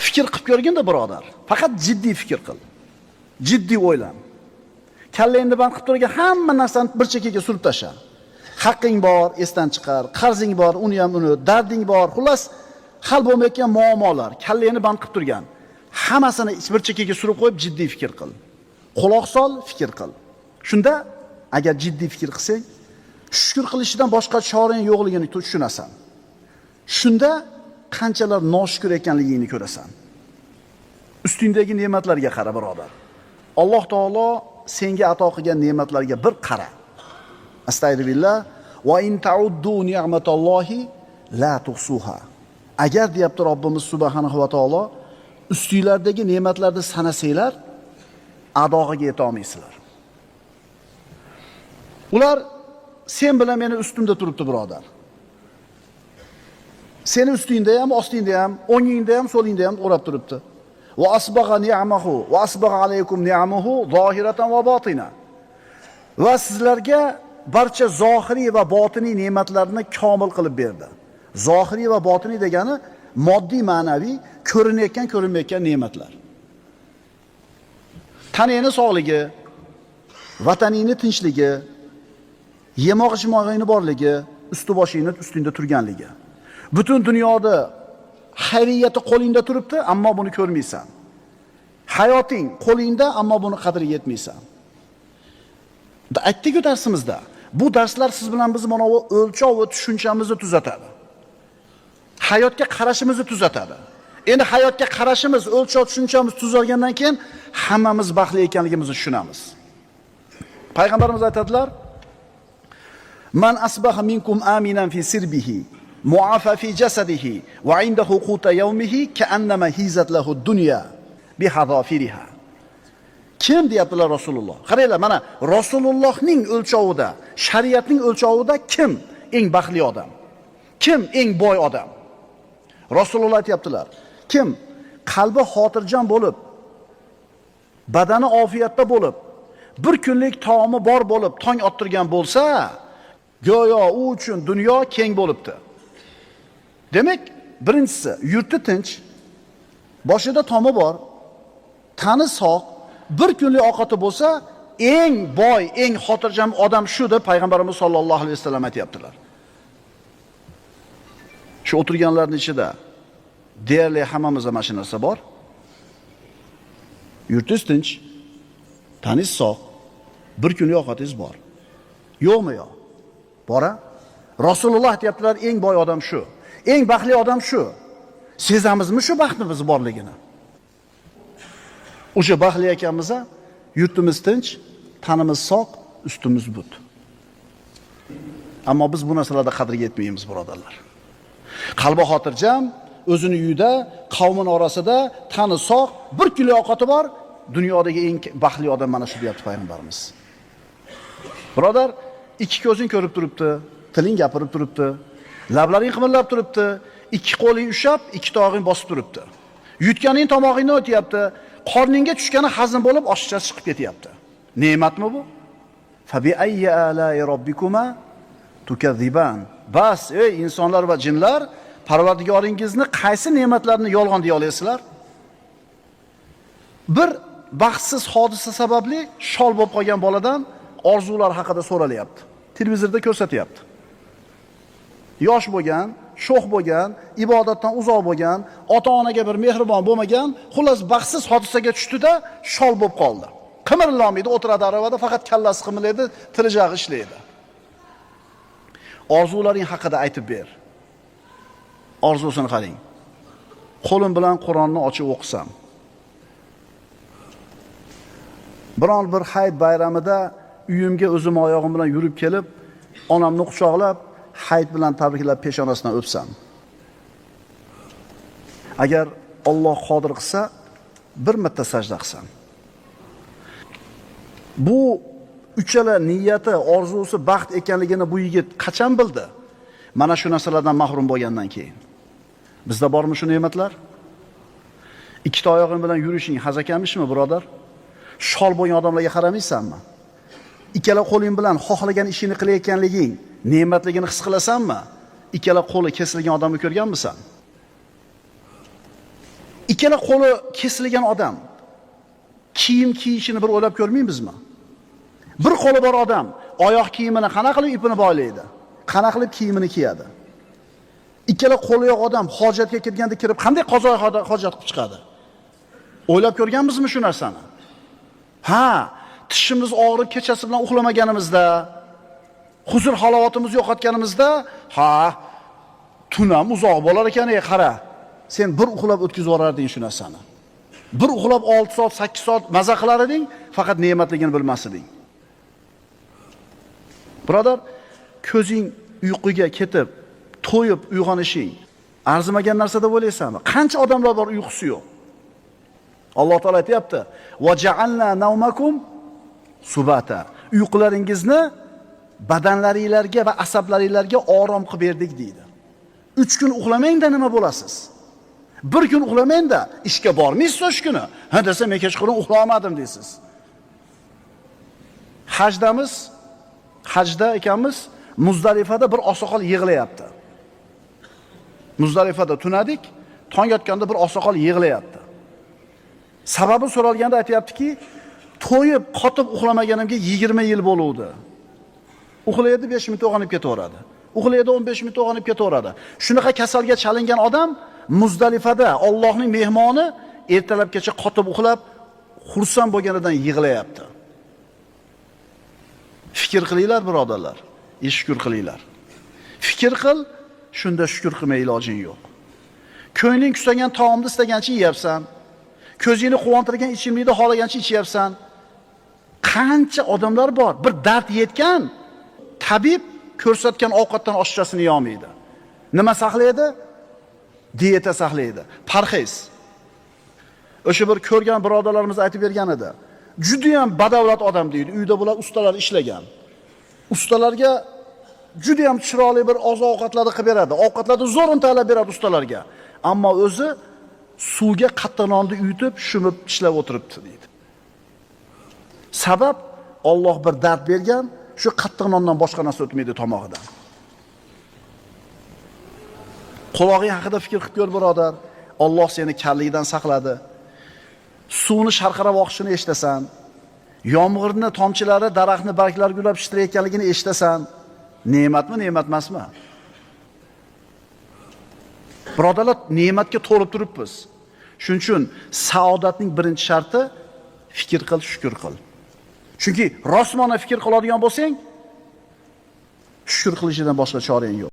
Fikr qilib ko'rganda birodar, faqat jiddiy fikr qil. Jiddiy o'ylan. Kallangni band qilib turgan hamma narsani bir chekkaga surib tasha. Haqqing bor, esdan chiqar, qarzing bor, uni ham uni, darding bor. Xullas, hal bo'lmayotgan muammolar, kallangni band qilib turgan hammasini bir chekkaga surib qo'yib jiddiy fikr qil. Quloq sol, fikr qil. Shunda agar jiddiy fikr qilsang, shukr qilishdan boshqa choraning yo'qligini tushunasan. Shunda qanchalar noshukr ekanligingni ko'rasan. Ustingdagi ne'matlarga qara, birodar. Alloh taolo senga ato qilgan ne'matlarga bir qara. Astagfirullah va in ta'uddu ni'matallohi la tuhsuha. Agar deyapti Robbimiz subhanahu va taolo, ustinglardagi ne'matlarni sanasanglar, adog'iga yeta olmaysizlar. Ular sen bilan meni ustimda turibdi, birodar. Seni ustingda ham, ostingda ham, o'ngingda ham, so'lingda ham o'rab turibdi. Va asbagha ni'amahu va asbagha alaykum ni'amahu zohiratan va botina. Va sizlarga barcha zohiriy va botiniy ne'matlarni komil qilib berdi. Zohiriy va botiniy degani moddiy, ma'naviy, ko'rinayotgan, ko'rinmayotgan ne'matlar. Tanangni sog'ligi, vataningni tinchligi, yemoq-ichmog'ingni borligi, usti-boshingni ustingda turganligi. Butun dunyoda xayriyati qo'lingda turibdi, ammo buni ko'rmaysan. Hayoting qo'lingda, ammo buni qadriga yetmaysan. Aytdik darsimizda, bu darslar siz bilan biz mana bu o'lchov va tushunchamizni tuzatadi. Hayotga qarashimizni tuzatadi. Endi hayotga qarashimiz, o'lchov tushunchamiz tuzalgandan keyin hammamiz baxtli ekanligimizni tushunamiz. Payg'ambarimiz aytadilar: "Man asbaha minkum aminan fi sirbihi, mu'afa fi jasadihi va indahu quta yawmihi ka'annama hizat lahu dunya bi hadafiriha." Kim deyaptilar Rasululloh? Qaranglar, mana Rasulullohning o'lchovida, shariatning o'lchovida kim eng baxtli odam? Kim eng boy odam? Rasululloh aytibdilar: kim qalbi xotirjam bo'lib, badani ofiyatda bo'lib, bir kunlik taomi bor bo'lib, tong ottirgan bo'lsa, go'yo u uchun dunyo keng bo'libdi. Demak, birinchisi, yurti tinch, boshida tomi bor, tani sog', bir kunlik ovqati bo'lsa, eng boy, eng xotirjam odam shu deb payg'ambarimiz sollallohu alayhi vasallam aytibdilar. Shu o'tirganlarning ichida deyarli hammamizda mana shu narsa bor. Yurtingiz tinch, taningiz sog', bir kunlik ovqatingiz bor. Yo'qmi yo'q? Bora? Rasululloh aytibdilar, eng boy odam shu. Eng baxtli odam shu. Sezamizmi shu baxtimiz borligini? O'sha baxtli ekanmiz, yurtimiz tinch, tanimiz sog', ustimiz but. Ammo biz bu narsalarda qadriga yetmaymiz, birodarlar. Qalbi xotirjam, o'zini uyida, qavmin orasida, tani sog', bir kilo ovqati bor, dunyodagi eng baxtli odam mana shu deyapti payg'ambarimiz. Birodar, ikki ko'zing ko'rib turibdi, tiling gapirib turibdi, lablaring qimirlab turibdi, ikki qo'ling ushab, ikki tog'ing bosib turibdi. Yutganing tomog'ingni o'tyapti, qorningga tushgani hazm bo'lib, oshchasi chiqib ketyapti. Ne'matmi bu? Fabi ayyi ala'i robbikuma tukazziban. Bas, ey insonlar va jinlar, Parvardigoringizni qaysi ne'matlarni yolg'on deya olasizlar? Bir baxtsiz hodisa sababli shol bo'lib qolgan boladan orzular haqida so'ralyapti. Televizorda ko'rsatyapti. Yosh bo'lgan, sho'x bo'lgan, ibodatdan uzoq bo'lgan, ota-onaga bir mehribon bo'lmagan, xullas baxtsiz hodisaga tushdi-da, shol bo'lib qoldi. Qimirlamaydi, o'tiradi aravada, faqat kallasi qimirlaydi, tili jag'i ishlaydi. Orzularing haqida aytib ber. Orzusini qarang. Qo'lim bilan Qur'onni ochib o'qisam. Biron bir hayit bayramida uyimga o'zim oyog'im bilan yurib kelib, onamni quchoqlab, hayit bilan tabriklab peshonasidan o'psam. Agar Alloh qodir qilsa, bir marta sajda qilsam. Bu uchala niyati, orzusi baxt ekanligini bu yigit qachon bildi? Mana shu narsalardan mahrum bo'lgandan keyin. Bizda bormi shu ne'matlar? Ikkita oyog'ing bilan yurishing hazakamishmi, birodar? Shol bo'lgan odamlarga qaramaysanmi? Ikkala qo'ling bilan xohlagan ishini qilayotganliging, ne'matligini his qilasanmi? Ikkala qo'li kesilgan odamni ko'rganmisan? Ikkala qo'li kesilgan odam kiyim kiyishini bir o'ylab ko'rmaymizmi? Bir qo'li bor odam oyoq kiyimini qana qilib ipini boylaydi, qana qilib kiyimini kiyadi. Ikkala qo'li yo'q odam hojatga kirganda kirib qanday qozoy hojat qilib chiqadi? O'ylab ko'rganmizmi shu narsani? Ha, tishimiz og'rib kechasi bilan uxlamaganimizda, huzur halovatimizni yo'qotganimizda, ha, tun ham uzoq bo'lar ekan, qara. Sen bir uxlab o'tkazib yuborarding shu narsani. Bir uxlab 6 soat, 8 soat maza qilar eding, faqat ne'matligini bilmas eding. Birodar, ko'zing uyquga ketib, to'yib uyg'onishing arzimagan narsa deb o'ylaysanmi? Qancha odamlar bor uyqusi yo'q. Alloh taolo aytayapti: "Va ja'alna nawmakum subata." Uyqularingizni badanlaringizga va asablaringizga orom qilib berdik deydi. 3 kun uxlamangda nima bo'lasiz? Bir kun uxlamangda ishga bormaysiz o'sha kuni. Ha desa, men kechqurun uxlay olmadim deysiz. Hajda ekanmiz, Muzdalifada bir oqsoqol yig'layapti. Muzdalifada tunadik, tong yotganda bir oqsoqol yig'layapti. Sababi so'ralganda aytayaptiki, to'yib, qotib uxlamaganimga 20 yil bo'luvdi. Uxlaydi 5 minut uyg'onib ketaveradi. Uxlaydi 15 minut uyg'onib ketaveradi. Shunaqa kasalga chalingan odam Muzdalifada Allohning mehmoni ertalabgacha qotib uxlab, xursand bo'lganidan yig'layapti. Fikr qilinglar birodarlar, shukr qilinglar. Fikr qil, shunda shukr qilmay ilojing yo'q. Ko'ngling kustagan taomni istagancha yeyapsan. Ko'zingni quvontirgan ichimlikni xohlagancha ichyapsan. Qancha odamlar bor, bir dard yetgan tabib ko'rsatgan ovqatdan oshchasini yemaydi. Nima saqlaydi? Dieta saqlaydi. Parhez. O'sha bir ko'rgan birodarlarimiz aytib bergan edi. Juda ham badavlat odam deydi. Uyda bular ustalar ishlagan. Ustalarga juda ham chiroyli bir oziq-ovqatlarni qilib beradi. Ovqatlarni zo'rin tayyorlab beradi ustalarga. Ammo o'zi suvga qattiq nonni uyutib, shumib ishlab o'tiribdi deydi. Sabab Alloh bir dard bergan, shu qattiq nondan boshqa narsa o'tmaydi tomog'idan. Qulog'ing haqida fikr qilib ko'r birodar. Alloh seni karlikdan saqladi. Suvni sharqirab oqishini eshitasan. Yomg'irni tomchilari daraxtni barglari gulab shitirayotganligini eshitasan. Ne'matmi, ne'mat emasmi? Birodarlar, ne'matga to'lib turibmiz. Shuning uchun saodatning birinchi sharti fikr qil, shukr qil. Chunki rostmona fikr qiladigan bo'lsang, shukr qilishdan boshqa chorang yo'q.